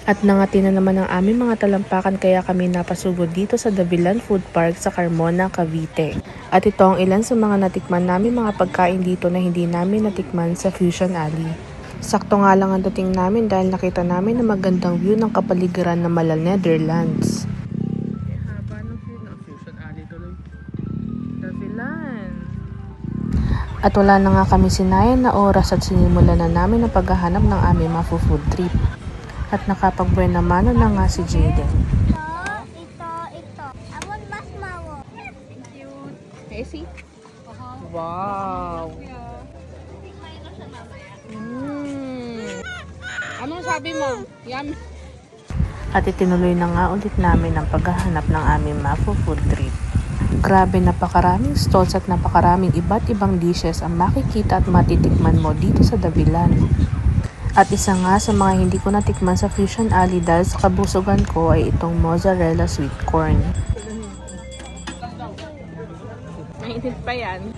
At nangati na naman ang aming mga talampakan kaya kami napasugod dito sa Davilan Food Park sa Carmona, Cavite. At ito ang ilan sa mga natikman namin mga pagkain dito na hindi namin natikman sa Fusion Alley. Sakto nga lang ang dating namin dahil nakita namin na magandang view ng kapaligiran ng Malal, Netherlands. Haba ng view ng Fusion Alley tuloy. Davilan. At wala na nga kami sinayan na oras at sinimulan na namin ang paghahanap ng aming food trip. At nakapag-buwan naman na nga si Jaden. Ito. I want marshmallow. Thank you. Essie? Wow! Anong sabi mo? Yum. At itinuloy na nga ulit namin ang paghahanap ng aming food trip. Grabe, napakaraming stalls at napakaraming iba't ibang dishes ang makikita at matitikman mo dito sa Davilan. At isa nga sa mga hindi ko natikman sa Fusion Alley dahil sa kabusugan ko ay itong mozzarella sweet corn. Mainit pa yan.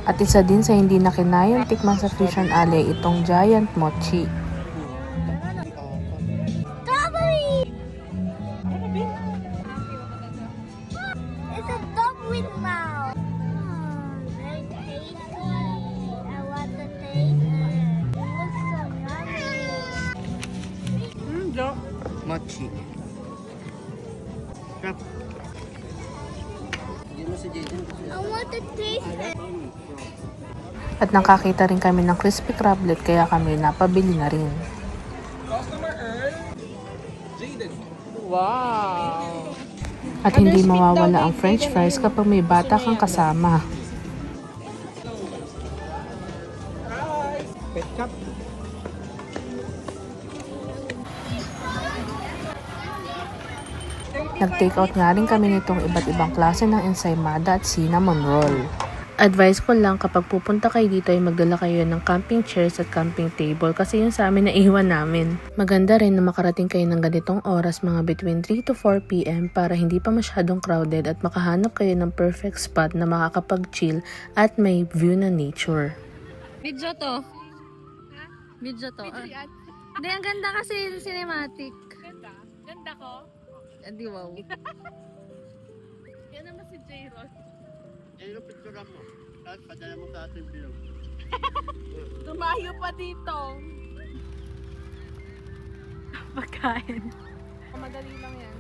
At isa din sa hindi nakinayang tikman sa Fusion Alley ay itong giant mochi. Strawberry! It's a dog with mouth. Very tasty. I want to taste it. It looks so yummy. Mochi. Crap. I want to taste it. At nakakita rin kami ng crispy crablet kaya kami napabili na rin. Wow. At hindi mawawala ang french fries kapag may bata kang kasama. Ketchup. Nag-take out nga rin kami nitong iba't ibang klase ng ensaymada at cinnamon roll. Advice ko lang kapag pupunta kayo dito ay magdala kayo ng camping chairs at camping table kasi yun sa amin na iwan namin. Maganda rin na makarating kayo ng ganitong oras mga between 3 to 4 p.m. para hindi pa masyadong crowded at makahanap kayo ng perfect spot na makakapag-chill at may view na nature. Video to. Video to. Hindi, ang ganda kasi yung cinematic. Ganda. Ganda ko. Di wow. Yan naman si J-Roll. Yan yung picture mo. Tapos padala mo sa ating vlog. Tumayo pa dito. Pagkain. Madali lang yan.